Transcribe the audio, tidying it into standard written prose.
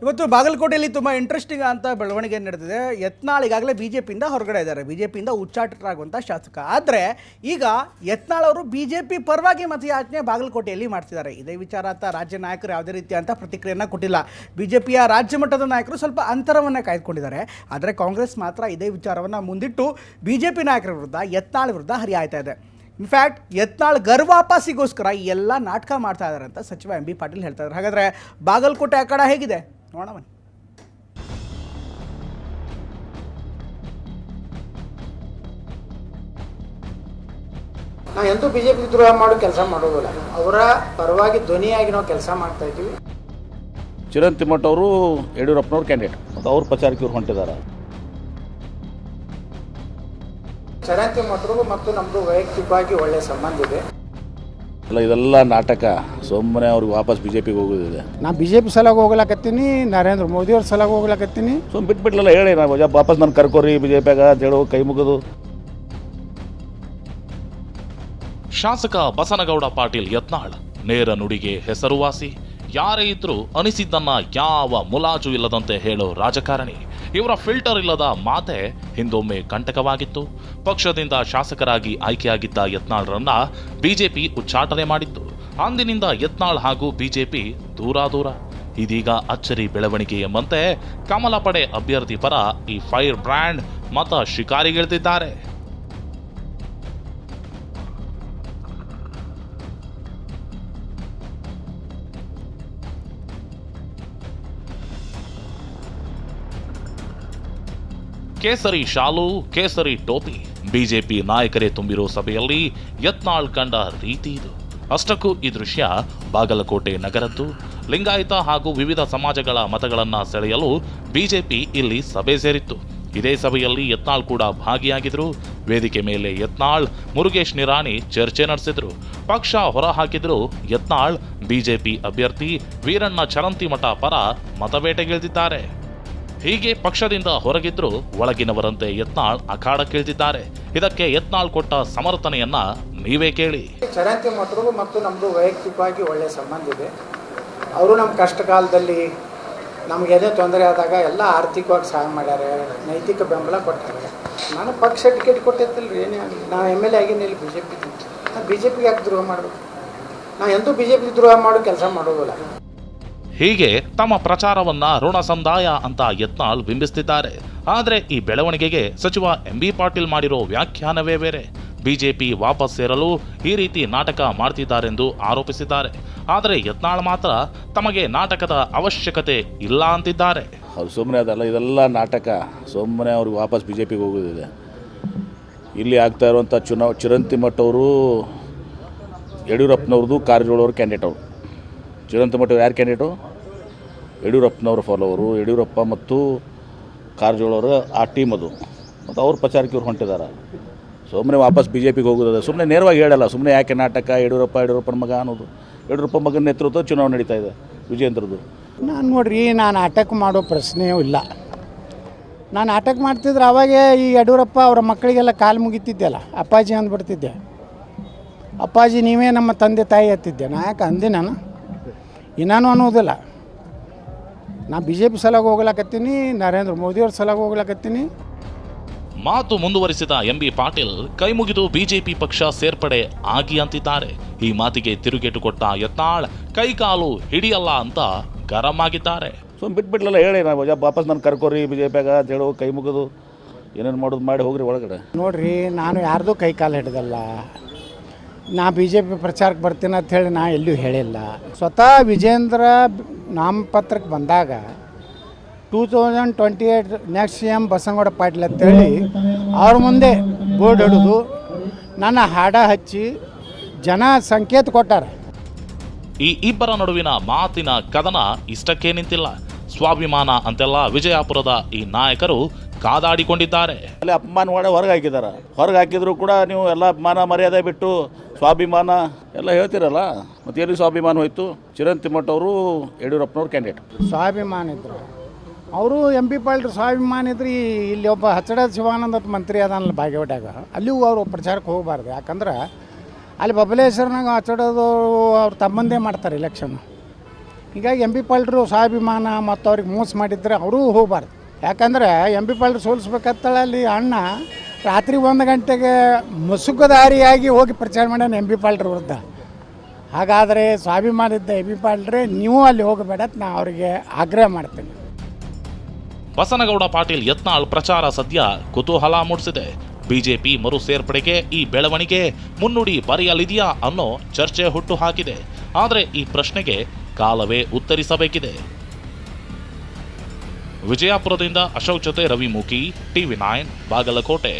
ಇವತ್ತು ಬಾಗಲಕೋಟೆಯಲ್ಲಿ ತುಂಬ ಇಂಟ್ರೆಸ್ಟಿಂಗ್ ಅಂತ ಬೆಳವಣಿಗೆ ನಡೆದಿದೆ. ಯತ್ನಾಳ್ ಈಗಾಗಲೇ ಬಿಜೆಪಿಯಿಂದ ಹೊರಗಡೆ ಇದ್ದಾರೆ, ಬಿಜೆಪಿಯಿಂದ ಉಚ್ಚಾಟರಾಗುವಂಥ ಶಾಸಕ. ಆದರೆ ಈಗ ಯತ್ನಾಳ್ ಅವರು ಬಿಜೆಪಿ ಪರವಾಗಿ ಮತಯಾಚನೆ ಬಾಗಲಕೋಟೆಯಲ್ಲಿ ಮಾಡ್ತಿದ್ದಾರೆ. ಇದೇ ವಿಚಾರ ಅಂತ ರಾಜ್ಯ ನಾಯಕರು ಯಾವುದೇ ರೀತಿ ಅಂತ ಪ್ರತಿಕ್ರಿಯೆಯನ್ನು ಕೊಟ್ಟಿಲ್ಲ. ಬಿಜೆಪಿಯ ರಾಜ್ಯ ಮಟ್ಟದ ನಾಯಕರು ಸ್ವಲ್ಪ ಅಂತರವನ್ನು ಕಾಯ್ದುಕೊಂಡಿದ್ದಾರೆ. ಆದರೆ ಕಾಂಗ್ರೆಸ್ ಮಾತ್ರ ಇದೇ ವಿಚಾರವನ್ನು ಮುಂದಿಟ್ಟು ಬಿಜೆಪಿ ನಾಯಕರ ವಿರುದ್ಧ, ಯತ್ನಾಳ್ ವಿರುದ್ಧ ಹರಿಯಾಯ್ತಾ ಇದೆ. ಇನ್ಫ್ಯಾಕ್ಟ್ ಯತ್ನಾಳ್ ಗರ್ವಾಪಾಸಿಗೋಸ್ಕರ ಈ ಎಲ್ಲ ನಾಟಕ ಮಾಡ್ತಾ ಇದ್ದಾರೆ ಅಂತ ಸಚಿವ ಎಂ ಬಿ ಪಾಟೀಲ್ ಹೇಳ್ತಾ ಇದ್ದಾರೆ. ಹಾಗಾದರೆ ಬಾಗಲಕೋಟೆ ಅಖಾಡ ಹೇಗಿದೆ ನೋಡೋಣ ಬನ್ನಿ. ನಾವು ಎಂತೂ ಬಿಜೆಪಿ ದ್ರೋಹ ಮಾಡೋ ಕೆಲಸ ಮಾಡೋದಿಲ್ಲ. ಅವರ ಪರವಾಗಿ ಧ್ವನಿಯಾಗಿ ನಾವು ಕೆಲಸ ಮಾಡ್ತಾ ಇದ್ದೀವಿ. ಚಿರಂತಿಮಠ ಅವರು ಯಡಿಯೂರಪ್ಪನವ್ರ ಕ್ಯಾಂಡಿಡೇಟ್ ಮತ್ತು ಅವ್ರ ಪ್ರಚಾರಕ್ಕೆ ಇವ್ರು ಹೊಂಟಿದ್ದಾರೆ. ಚಿರಂತಿಮಠರು ಮತ್ತು ನಮ್ಮದು ವೈಯಕ್ತಿಕವಾಗಿ ಒಳ್ಳೆಯ ಸಂಬಂಧ ಇದೆ. ಅಲ್ಲ, ಇದೆಲ್ಲ ನಾಟಕ. ಸುಮ್ಮನೆ ಅವ್ರಿಗೆ ವಾಪಸ್ ಬಿಜೆಪಿಗೆ ಹೋಗೋದಿದೆ. ನಾ ಬಿಜೆಪಿ ಸಲಾಗಿ ಹೋಗ್ಲಾಕತ್ತೀನಿ, ನರೇಂದ್ರ ಮೋದಿ ಅವ್ರ ಸಲಾಗಿ ಹೋಗ್ಲಾಕತ್ತೀನಿ. ಸುಮ್ಮನೆ ಬಿಟ್ಬಿಟ್ಲಲ್ಲ, ಹೇಳಿ ನಾವು ವಾಪಸ್ ನಾನು ಕರ್ಕೋರಿ ಬಿಜೆಪಿಯಾಗ ಅಂತ ಹೇಳೋ ಕೈ ಮುಗಿದು. ಶಾಸಕ ಬಸನಗೌಡ ಪಾಟೀಲ್ ಯತ್ನಾಳ್ ನೇರ ನುಡಿಗೆ ಹೆಸರುವಾಸಿ. ಯಾರೇ ಇದ್ರೂ ಅನಿಸಿದ್ದನ್ನ ಯಾವ ಮುಲಾಜು ಇಲ್ಲದಂತೆ ಹೇಳೋ ರಾಜಕಾರಣಿ. ಇವರ ಫಿಲ್ಟರ್ ಇಲ್ಲದ ಮಾತೆ ಹಿಂದೊಮ್ಮೆ ಕಂಟಕವಾಗಿತ್ತು. ಪಕ್ಷದಿಂದ ಶಾಸಕರಾಗಿ ಆಯ್ಕೆಯಾಗಿದ್ದ ಯತ್ನಾಳ್ರನ್ನ ಬಿಜೆಪಿ ಉಚ್ಚಾಟನೆ ಮಾಡಿತ್ತು. ಅಂದಿನಿಂದ ಯತ್ನಾಳ್ ಹಾಗೂ ಬಿಜೆಪಿ ದೂರ. ಇದೀಗ ಅಚ್ಚರಿ ಬೆಳವಣಿಗೆ ಎಂಬಂತೆ ಕಮಲ ಪಡೆ ಅಭ್ಯರ್ಥಿ ಪರ ಈ ಫೈರ್ ಬ್ರ್ಯಾಂಡ್ ಮತ ಶಿಕಾರಿಗಿಳಿದಿದ್ದಾರೆ. ಕೇಸರಿ ಶಾಲು, ಕೇಸರಿ ಟೋಪಿ, ಬಿಜೆಪಿ ನಾಯಕರೇ ತುಂಬಿರೋ ಸಭೆಯಲ್ಲಿ ಯತ್ನಾಳ್ ಕಂಡ ರೀತಿ ಇದು. ಅಷ್ಟಕ್ಕೂ ಈ ದೃಶ್ಯ ಬಾಗಲಕೋಟೆ ನಗರದ್ದು. ಲಿಂಗಾಯತ ಹಾಗೂ ವಿವಿಧ ಸಮಾಜಗಳ ಮತಗಳನ್ನ ಸೆಳೆಯಲು ಬಿಜೆಪಿ ಇಲ್ಲಿ ಸಭೆ ಸೇರಿತ್ತು. ಇದೇ ಸಭೆಯಲ್ಲಿ ಯತ್ನಾಳ್ ಕೂಡ ಭಾಗಿಯಾಗಿದ್ರು. ವೇದಿಕೆ ಮೇಲೆ ಯತ್ನಾಳ್, ಮುರುಗೇಶ್ ನಿರಾಣಿ ಚರ್ಚೆ ನಡೆಸಿದ್ರು. ಪಕ್ಷ ಹೊರಹಾಕಿದ್ರು ಯತ್ನಾಳ್ ಬಿಜೆಪಿ ಅಭ್ಯರ್ಥಿ ವೀರಣ್ಣ ಚರಂತಿಮಠ ಪರ ಮತಬೇಟೆಗಿಳಿದಿದ್ದಾರೆ. ಹೀಗೆ ಪಕ್ಷದಿಂದ ಹೊರಗಿದ್ರು ಒಳಗಿನವರಂತೆ ಯತ್ನಾಳ್ ಅಖಾಡಕ್ಕಿಳಿದಿದ್ದಾರೆ. ಇದಕ್ಕೆ ಯತ್ನಾಳ್ ಕೊಟ್ಟ ಸಮರ್ಥನೆಯನ್ನ ನೀವೇ ಕೇಳಿ. ಚಿರಂತಿಮಠರು ಮತ್ತು ನಮ್ಮದು ವೈಯಕ್ತಿಕವಾಗಿ ಒಳ್ಳೆಯ ಸಂಬಂಧ ಇದೆ. ಅವರು ನಮ್ಮ ಕಷ್ಟ ಕಾಲದಲ್ಲಿ ನಮ್ಗೆ ಏನೇ ತೊಂದರೆ ಆದಾಗ ಎಲ್ಲ ಆರ್ಥಿಕವಾಗಿ ಸಹಾಯ ಮಾಡ್ಯಾರೆ, ನೈತಿಕ ಬೆಂಬಲ ಕೊಟ್ಟಾರೆ. ನಾನು ಪಕ್ಷ ಟಿಕೆಟ್ ಕೊಟ್ಟಿರ್ತಿಲ್ಲ ರೀ, ಏನೇ ಆಗಲಿ. ನಾನು ಎಮ್ ಎಲ್ ಎ ಆಗಿನಿ ಇಲ್ಲಿ ಬಿಜೆಪಿ. ನಾನು ಬಿಜೆಪಿಗೆ ಯಾಕೆ ದ್ರೋಹ ಮಾಡಬೇಕು? ನಾನು ಎಂತೂ ಬಿಜೆಪಿ ದ್ರೋಹ ಮಾಡೋ ಕೆಲಸ ಮಾಡೋದಿಲ್ಲ. ಹೀಗೆ ತಮ್ಮ ಪ್ರಚಾರವನ್ನ ಋಣ ಸಂದಾಯ ಅಂತ ಯತ್ನಾಳ್ ಬಿಂಬಿಸುತ್ತಿದ್ದಾರೆ. ಆದರೆ ಈ ಬೆಳವಣಿಗೆಗೆ ಸಚಿವ ಎಂ ಬಿ ಪಾಟೀಲ್ ಮಾಡಿರೋ ವ್ಯಾಖ್ಯಾನವೇ ಬೇರೆ. ಬಿಜೆಪಿ ವಾಪಸ್ ಸೇರಲು ಈ ರೀತಿ ನಾಟಕ ಮಾಡ್ತಿದ್ದಾರೆಂದು ಆರೋಪಿಸಿದ್ದಾರೆ. ಆದರೆ ಯತ್ನಾಳ್ ಮಾತ್ರ ತಮಗೆ ನಾಟಕದ ಅವಶ್ಯಕತೆ ಇಲ್ಲ ಅಂತಿದ್ದಾರೆ. ಅದು ಸುಮ್ಮನೆ ಅದಲ್ಲ, ಇದೆಲ್ಲ ನಾಟಕ. ಸುಮ್ಮನೆ ಅವ್ರಿಗೆ ವಾಪಸ್ ಬಿಜೆಪಿಗೆ ಹೋಗೋದಿದೆ. ಇಲ್ಲಿ ಆಗ್ತಾ ಇರುವಂಥ ಚಿರಂತಿಮಠ ಅವರು ಯಡಿಯೂರಪ್ಪನವ್ರದ್ದು ಕಾರಜೋಳವ್ರ ಕ್ಯಾಂಡಿಡೇಟ್. ಅವರು ಚಿರಂತಿಮಠ ಯಾರು ಕ್ಯಾಂಡಿಡೇಟು? ಯಡಿಯೂರಪ್ಪನವ್ರ ಫಾಲೋವರು. ಯಡಿಯೂರಪ್ಪ ಮತ್ತು ಕಾರಜೋಳವ್ರ ಆ ಟೀಮ್ ಅದು. ಮತ್ತು ಅವ್ರ ಪ್ರಚಾರಕ್ಕೆ ಇವ್ರು ಹೊಂಟಿದ್ದಾರೆ. ಸುಮ್ಮನೆ ವಾಪಸ್ ಬಿ ಜೆ ಪಿಗೆ ಹೋಗೋದು. ಸುಮ್ಮನೆ ನೇರವಾಗಿ ಹೇಳಲ್ಲ. ಸುಮ್ಮನೆ ಯಾಕೆ ನಾಟಕ? ಯಡಿಯೂರಪ್ಪನ ಮಗ ಅನ್ನೋದು. ಯಡಿಯೂರಪ್ಪ ಮಗನ ನೇತೃತ್ವ ಚುನಾವಣೆ ನಡೀತಾ ಇದೆ ವಿಜಯೇಂದ್ರದ್ದು. ನಾನು ನೋಡ್ರಿ, ನಾನು ಅಟ್ಯಾಕ್ ಮಾಡೋ ಪ್ರಶ್ನೆಯೂ ಇಲ್ಲ. ನಾನು ಅಟ್ಯಾಕ್ ಮಾಡ್ತಿದ್ರೆ ಅವಾಗೇ ಈ ಯಡಿಯೂರಪ್ಪ ಅವರ ಮಕ್ಕಳಿಗೆಲ್ಲ ಕಾಲು ಮುಗಿತಿದ್ದೆಲ್ಲ, ಅಪ್ಪಾಜಿ ಅಂದ್ಬಿಡ್ತಿದ್ದೆ. ಅಪ್ಪಾಜಿ ನೀವೇ ನಮ್ಮ ತಂದೆ ತಾಯಿ ಹತ್ತಿದ್ದೆ. ನಾ ಯಾಕೆ ಅಂದೆ? ನಾನು ಇನ್ನೂ ಅನ್ನೋದಿಲ್ಲ. ನಾ ಬಿ ಜೆ ಪಿ ಸಲಾಗಿ ಹೋಗ್ಲಾಕತ್ತೀನಿ, ನರೇಂದ್ರ ಮೋದಿ ಅವ್ರ ಸಲಾಗಿ ಹೋಗ್ಲಾಕತ್ತೀನಿ. ಮಾತು ಮುಂದುವರಿಸಿದ ಎಂ ಬಿ ಪಾಟೀಲ್ ಕೈ ಮುಗಿದು ಬಿಜೆಪಿ ಪಕ್ಷ ಸೇರ್ಪಡೆ ಆಗಿ ಅಂತಿದ್ದಾರೆ. ಈ ಮಾತಿಗೆ ತಿರುಗೇಟು ಕೊಟ್ಟ ಯತ್ನಾಳ್ ಕೈಕಾಲು ಹಿಡಿಯಲ್ಲ ಅಂತ ಗರಂ ಆಗಿದ್ದಾರೆ. ಸುಮ್ಮನೆ ಬಿಟ್ಬಿಟ್ಲಲ್ಲ, ಹೇಳಿ ನಾವು ವಾಪಸ್ ನಾನು ಕರ್ಕೋರಿ ಬಿಜೆಪಿಯಾಗ ಅಂತ ಹೇಳೋ ಕೈ ಮುಗಿದು. ಏನೇನು ಮಾಡೋದು ಮಾಡಿ ಹೋಗ್ರಿ ಒಳಗಡೆ. ನೋಡಿರಿ, ನಾನು ಯಾರ್ದು ಕೈ ಕಾಲು ಹಿಡ್ದಲ್ಲ. ನಾ ಬಿ ಜೆ ಪಿ ಪ್ರಚಾರಕ್ಕೆ ಬರ್ತೀನಿ ಅಂತ ಹೇಳಿ ನಾ ಎಲ್ಲೂ ಹೇಳಿಲ್ಲ. ಸ್ವತಃ ವಿಜೇಂದ್ರ ನಾಮಪತ್ರಕ್ಕೆ ಬಂದಾಗ 2028 next C M Basanagouda Patil ಅಂತೇಳಿ ಅವ್ರ ಮುಂದೆ ಬೋರ್ಡ್ ಹಿಡಿದು ನನ್ನ ಹಾಡ ಹಚ್ಚಿ ಜನ ಸಂಕೇತ ಕೊಟ್ಟಾರೆ. ಈ ಇಬ್ಬರ ನಡುವಿನ ಮಾತಿನ ಕದನ ಇಷ್ಟಕ್ಕೆ ನಿಂತಿಲ್ಲ. ಸ್ವಾಭಿಮಾನ ಅಂತೆಲ್ಲ ವಿಜಯಪುರದ ಈ ನಾಯಕರು ಕಾದಾಡಿಕೊಂಡಿದ್ದಾರೆ. ಅಲ್ಲಿ ಅಪಮಾನ ಮಾಡಿ ಹೊರಗೆ ಹಾಕಿದ್ದಾರೆ. ಹೊರಗೆ ಹಾಕಿದ್ರು ಕೂಡ ನೀವು ಎಲ್ಲ ಮಾನ ಮರ್ಯಾದೆ ಬಿಟ್ಟು ಸ್ವಾಭಿಮಾನ ಎಲ್ಲ ಹೇಳ್ತಿರಲ್ಲ. ಮತ್ತು ಎಲ್ಲಿ ಸ್ವಾಭಿಮಾನ ಹೋಯ್ತು? ಚಿರಂತಿಮಠ ಅವರು ಯಡಿಯೂರಪ್ಪನವ್ರ ಕ್ಯಾಂಡಿಡೇಟ್. ಸ್ವಾಭಿಮಾನ ಇದ್ರು ಅವರು. ಎಂ ಪಿ ಪಾಟೀಲ್ ಸ್ವಾಭಿಮಾನ ಇದ್ರಿ. ಇಲ್ಲಿ ಒಬ್ಬ ಹಚ್ಚಡ ಶಿವಾನಂದ ಮಂತ್ರಿ ಅದನ್ನ ಬಾಗೇವಾಡ್ಯಾಗ, ಅಲ್ಲಿಗೂ ಅವರು ಪ್ರಚಾರಕ್ಕೆ ಹೋಗಬಾರ್ದು. ಯಾಕಂದ್ರೆ ಅಲ್ಲಿ ಬಬಲೇಶ್ವರನಾಗ ಹಚ್ಚಡೋದು ಅವ್ರ ತಮ್ಮಂದೇ ಮಾಡ್ತಾರೆ ಎಲೆಕ್ಷನ್. ಹೀಗಾಗಿ ಎಂ ಬಿ ಪಾಲ್ರು ಸ್ವಾಭಿಮಾನ ಮತ್ತು ಅವ್ರಿಗೆ ಮೋಸ ಮಾಡಿದ್ರೆ ಅವರೂ ಹೋಗಬಾರ್ದು. ಯಾಕಂದರೆ ಎಂ ಬಿ ಪಾಲ್ರು ಸೋಲಿಸ್ಬೇಕಂತೇಳಿ ಅಲ್ಲಿ ಅಣ್ಣ ರಾತ್ರಿ 1 ಗಂಟೆಗೆ ಮುಸುಕುದಾರಿಯಾಗಿ ಹೋಗಿ ಪ್ರಚಾರ ಮಾಡ್ಯಾನ ಎಂ ಬಿ ಪಾಲ್ರ ವಿರುದ್ಧ. ಹಾಗಾದರೆ ಸ್ವಾಭಿಮಾನ ಇದ್ದ ಎಂ ಬಿ ಪಾಲ್ರೆ ನೀವು ಅಲ್ಲಿ ಹೋಗಬೇಡ ಅಂತ ನಾ ಅವರಿಗೆ ಆಗ್ರಹ ಮಾಡ್ತೇನೆ. ಬಸನಗೌಡ ಪಾಟೀಲ್ ಯತ್ನಾಳ್ ಪ್ರಚಾರ ಸದ್ಯ ಕುತೂಹಲ ಮೂಡಿಸಿದೆ. ಬಿಜೆಪಿ ಮರು ಸೇರ್ಪಡೆಗೆ ಈ ಬೆಳವಣಿಗೆ ಮುನ್ನುಡಿ ಬರೆಯಲಿದೆಯಾ ಅನ್ನೋ ಚರ್ಚೆ ಹುಟ್ಟು ಹಾಕಿದೆ. ಆದರೆ ಈ ಪ್ರಶ್ನೆಗೆ ಕಾಲವೇ ಉತ್ತರಿಸಬೇಕಿದೆ. ವಿಜಯಪುರದಿಂದ ಅಶೋಕ್ ಜೊತೆ ರವಿ ಮೂಕಿ, TV9 ಬಾಗಲಕೋಟೆ.